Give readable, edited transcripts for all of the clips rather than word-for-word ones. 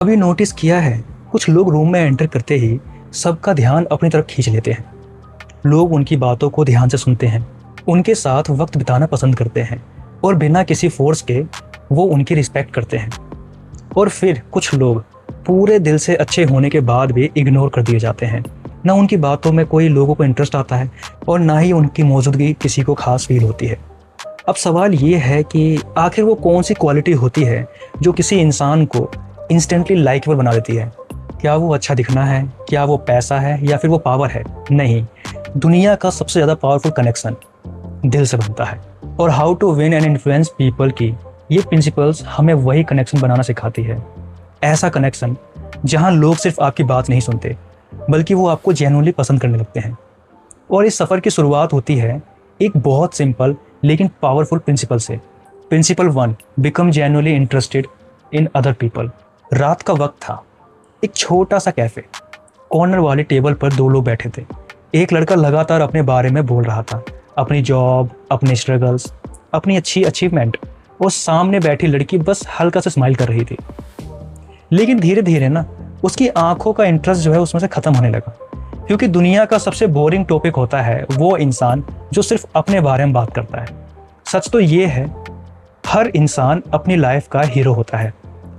अभी नोटिस किया है, कुछ लोग रूम में एंटर करते ही सबका ध्यान अपनी तरफ खींच लेते हैं। लोग उनकी बातों को ध्यान से सुनते हैं, उनके साथ वक्त बिताना पसंद करते हैं और बिना किसी फोर्स के वो उनकी रिस्पेक्ट करते हैं। और फिर कुछ लोग पूरे दिल से अच्छे होने के बाद भी इग्नोर कर दिए जाते हैं। ना उनकी बातों में कोई लोगों को इंटरेस्ट आता है और ना ही उनकी मौजूदगी किसी को खास फील होती है। अब सवाल ये है कि आखिर वो कौन सी क्वालिटी होती है जो किसी इंसान को इंस्टेंटली लाइकेबल बना देती है? क्या वो अच्छा दिखना है, क्या वो पैसा है, या फिर वो पावर है? नहीं, दुनिया का सबसे ज़्यादा पावरफुल कनेक्शन दिल से बनता है। और how to win and influence people की ये प्रिंसिपल्स हमें वही कनेक्शन बनाना सिखाती है। ऐसा कनेक्शन जहाँ लोग सिर्फ आपकी बात नहीं सुनते बल्कि वो आपको जेन्युइनली पसंद करने लगते हैं। और इस सफ़र की शुरुआत होती है एक बहुत सिंपल लेकिन पावरफुल प्रिंसिपल से। Principle 1, become genuinely interested in other people. रात का वक्त था। एक छोटा सा कैफे, कॉर्नर वाले टेबल पर दो लोग बैठे थे। एक लड़का लगातार अपने बारे में बोल रहा था, अपनी जॉब, अपने स्ट्रगल्स, अपनी अच्छी अचीवमेंट। और सामने बैठी लड़की बस हल्का सा स्माइल कर रही थी। लेकिन धीरे धीरे ना उसकी आंखों का इंटरेस्ट जो है उसमें से ख़त्म होने लगा, क्योंकि दुनिया का सबसे बोरिंग टॉपिक होता है वो इंसान जो सिर्फ अपने बारे में बात करता है। सच तो ये है, हर इंसान अपनी लाइफ का हीरो होता है।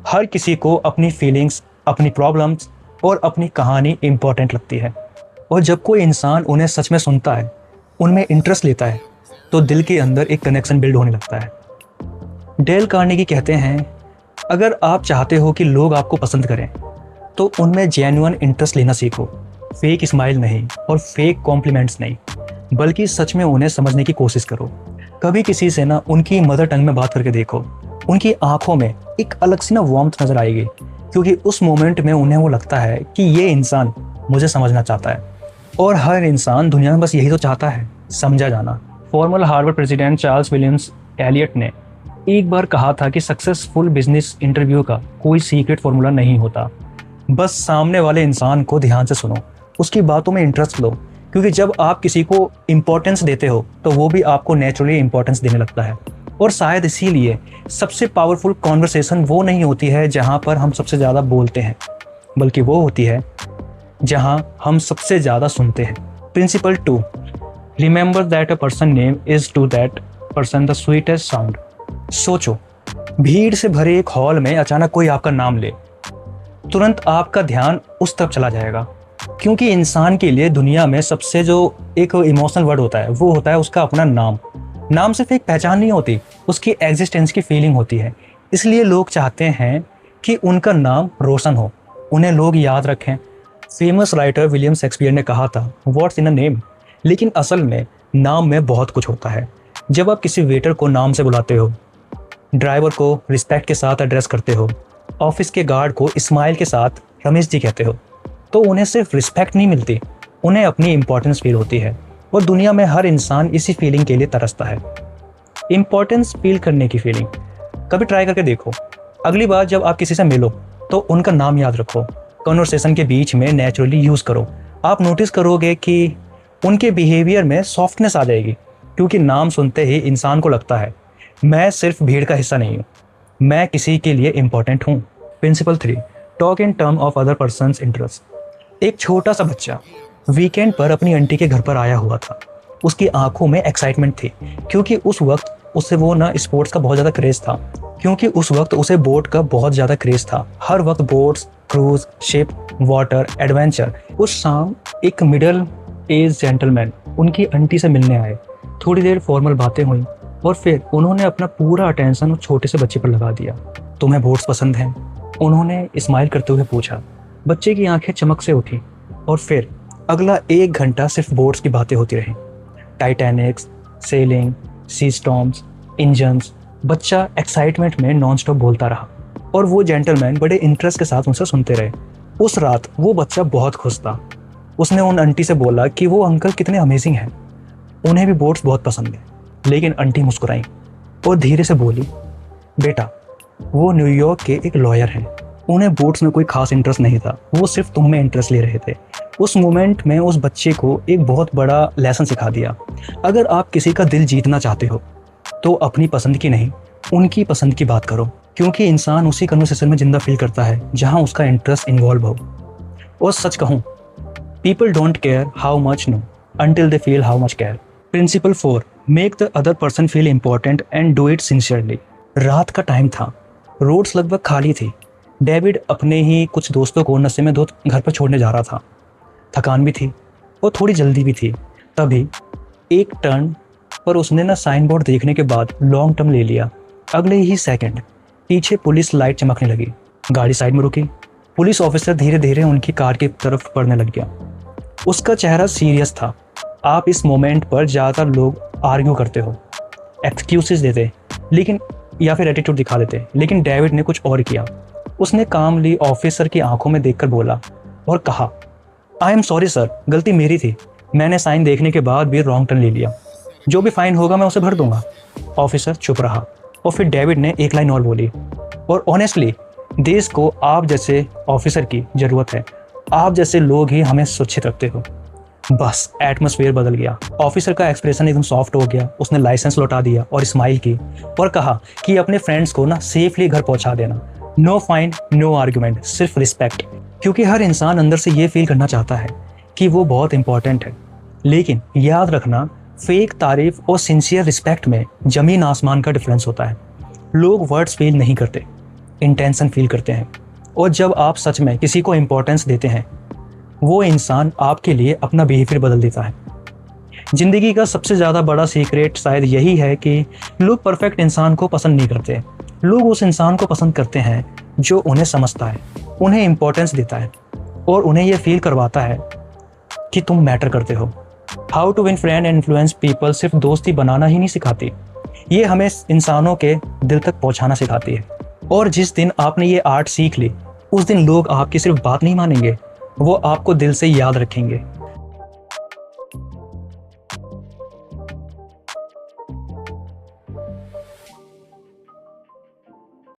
हर किसी को अपनी फीलिंग्स, अपनी प्रॉब्लम्स और अपनी कहानी इम्पोर्टेंट लगती है। और जब कोई इंसान उन्हें सच में सुनता है, उनमें इंटरेस्ट लेता है, तो दिल के अंदर एक कनेक्शन बिल्ड होने लगता है। डेल कार्नेगी कहते हैं, अगर आप चाहते हो कि लोग आपको पसंद करें तो उनमें जेन्युइन इंटरेस्ट लेना सीखो। फेक स्माइल नहीं और फेक कॉम्प्लीमेंट्स नहीं, बल्कि सच में उन्हें समझने की कोशिश करो। कभी किसी से ना उनकी मदर टंग में बात करके देखो, उनकी आंखों में एक अलग सी ना वार्मथ नजर आएगी, क्योंकि उस मोमेंट में उन्हें वो लगता है कि ये इंसान मुझे समझना चाहता है। और हर इंसान दुनिया में बस यही तो चाहता है, समझा जाना। Formal Harvard president Charles Williams Eliot ने एक बार कहा था कि सक्सेसफुल बिजनेस इंटरव्यू का कोई सीक्रेट फॉर्मूला नहीं होता, बस सामने वाले इंसान को ध्यान से सुनो, उसकी बातों में इंटरेस्ट लो, क्योंकि जब आप किसी को इम्पोर्टेंस देते हो तो वो भी आपको नेचुरली इम्पोर्टेंस देने लगता है। और शायद इसीलिए सबसे पावरफुल कॉन्वर्सेशन वो नहीं होती है जहाँ पर हम सबसे ज़्यादा बोलते हैं, बल्कि वो होती है जहाँ हम सबसे ज़्यादा सुनते हैं। Principle 2, remember that a person name is to that person the sweetest sound. सोचो, भीड़ से भरे एक हॉल में अचानक कोई आपका नाम ले, तुरंत आपका ध्यान उस तरफ चला जाएगा, क्योंकि इंसान के लिए दुनिया में सबसे जो एक इमोशनल वर्ड होता है वो होता है उसका अपना नाम। नाम सिर्फ एक पहचान नहीं होती, उसकी एग्जिस्टेंस की फीलिंग होती है। इसलिए लोग चाहते हैं कि उनका नाम रोशन हो, उन्हें लोग याद रखें। फेमस राइटर विलियम शेक्सपियर ने कहा था, व्हाट्स इन अ नेम। लेकिन असल में नाम में बहुत कुछ होता है। जब आप किसी वेटर को नाम से बुलाते हो, ड्राइवर को रिस्पेक्ट के साथ एड्रेस करते हो, ऑफिस के गार्ड को स्माइल के साथ रमेश जी कहते हो, तो उन्हें सिर्फ रिस्पेक्ट नहीं मिलती, उन्हें अपनी इंपॉर्टेंस फील होती है। और दुनिया में हर इंसान इसी फीलिंग के लिए तरसता है, इंपॉर्टेंस फील करने की फीलिंग। कभी ट्राई करके देखो, अगली बार जब आप किसी से मिलो तो उनका नाम याद रखो, कन्वर्सेशन के बीच में नेचुरली यूज़ करो। आप नोटिस करोगे कि उनके बिहेवियर में सॉफ्टनेस आ जाएगी, क्योंकि नाम सुनते ही इंसान को लगता है मैं सिर्फ भीड़ का हिस्सा नहीं हूँ, मैं किसी के लिए इम्पोर्टेंट हूँ। Principle 3, talk in term of other persons interest. एक छोटा सा बच्चा वीकेंड पर अपनी आंटी के घर पर आया हुआ था। उसकी आंखों में एक्साइटमेंट थी, क्योंकि उस वक्त उसे वो ना स्पोर्ट्स का बहुत ज़्यादा क्रेज़ था, क्योंकि उस वक्त उसे बोट का बहुत ज़्यादा क्रेज़ था। हर वक्त boats, cruise, ship, water, adventure. उस शाम एक मिडिल एज जेंटलमैन उनकी आंटी से मिलने आए। थोड़ी देर फॉर्मल बातें हुई और फिर उन्होंने अपना पूरा अटेंशन उस छोटे से बच्चे पर लगा दिया। तुम्हें बोट्स पसंद हैं? उन्होंने स्माइल करते हुए पूछा। बच्चे की आंखें चमक से उठी और फिर अगला 1 घंटा सिर्फ बोट्स की बातें होती रहीं। टाइटैनिक्स, सेलिंग, सी स्टॉर्म्स, इंजन्स। बच्चा एक्साइटमेंट में नॉनस्टॉप बोलता रहा और वो जेंटलमैन बड़े इंटरेस्ट के साथ उनसे सुनते रहे। उस रात वो बच्चा बहुत खुश था। उसने उन आंटी से बोला कि वो अंकल कितने अमेजिंग हैं, उन्हें भी बोट्स बहुत पसंद है। लेकिन आंटी मुस्कुराई और धीरे से बोली, बेटा वो न्यूयॉर्क के एक लॉयर हैं, उन्हें बोट्स में कोई खास इंटरेस्ट नहीं था, वो सिर्फ तुम में इंटरेस्ट ले रहे थे। उस मोमेंट में उस बच्चे को एक बहुत बड़ा लेसन सिखा दिया। अगर आप किसी का दिल जीतना चाहते हो तो अपनी पसंद की नहीं, उनकी पसंद की बात करो। क्योंकि इंसान उसी कन्वर्सेशन में जिंदा फील करता है जहां उसका इंटरेस्ट इन्वॉल्व हो। और सच कहूं, people don't care how much know until they feel how much care. Principle 4. Make the other person feel important and do it sincerely. रात का टाइम था, रोड्स लगभग खाली थी। डेविड अपने ही कुछ दोस्तों को नशे में धुत घर पर छोड़ने जा रहा था। थकान भी थी और थोड़ी जल्दी भी थी। तभी एक टर्न पर उसने ना साइन बोर्ड देखने के बाद लॉन्ग टर्न ले लिया। अगले ही सेकंड पीछे पुलिस लाइट चमकने लगी। गाड़ी साइड में रुकी। पुलिस ऑफिसर धीरे धीरे उनकी कार की तरफ बढ़ने लग गया। उसका चेहरा सीरियस था। आप इस मोमेंट पर ज़्यादातर लोग आर्ग्यू करते हो, एक्सक्यूजेस देते लेकिन या फिर एटीट्यूड दिखा देते, लेकिन डेविड ने कुछ और किया। उसने कामली ऑफिसर की आंखों में देखकर बोला और कहा, आई एम सॉरी सर, गलती मेरी थी। मैंने साइन देखने के बाद भी रॉन्ग टर्न ले लिया। जो भी फाइन होगा मैं उसे भर दूंगा। ऑफिसर चुप रहा और फिर डेविड ने एक लाइन और बोली, और ऑनेस्टली देश को आप जैसे ऑफिसर की ज़रूरत है। आप जैसे लोग ही हमें सुरक्षित रखते हो। बस एटमॉस्फेयर बदल गया। ऑफिसर का एक्सप्रेशन एकदम सॉफ्ट हो गया। उसने लाइसेंस लौटा दिया और स्माइल की और कहा कि अपने फ्रेंड्स को ना सेफली घर पहुंचा देना। नो फाइन, नो आर्गुमेंट, सिर्फ रिस्पेक्ट। क्योंकि हर इंसान अंदर से ये फील करना चाहता है कि वो बहुत इंपॉर्टेंट है। लेकिन याद रखना, फेक तारीफ और सिंसियर रिस्पेक्ट में जमीन आसमान का डिफरेंस होता है। लोग वर्ड्स फील नहीं करते, इंटेंशन फील करते हैं। और जब आप सच में किसी को इंपॉर्टेंस देते हैं, वो इंसान आपके लिए अपना बिहेवियर बदल देता है। जिंदगी का सबसे ज़्यादा बड़ा सीक्रेट शायद यही है कि लोग परफेक्ट इंसान को पसंद नहीं करते। लोग उस इंसान को पसंद करते हैं जो उन्हें समझता है, उन्हें इंपॉर्टेंस देता है और उन्हें यह फील करवाता है कि तुम मैटर करते हो। How to win friend and influence people सिर्फ दोस्ती बनाना ही नहीं सिखाती, ये हमें इंसानों के दिल तक पहुंचाना सिखाती है। और जिस दिन आपने ये आर्ट सीख ली, उस दिन लोग आपकी सिर्फ बात नहीं मानेंगे, वो आपको दिल से याद रखेंगे।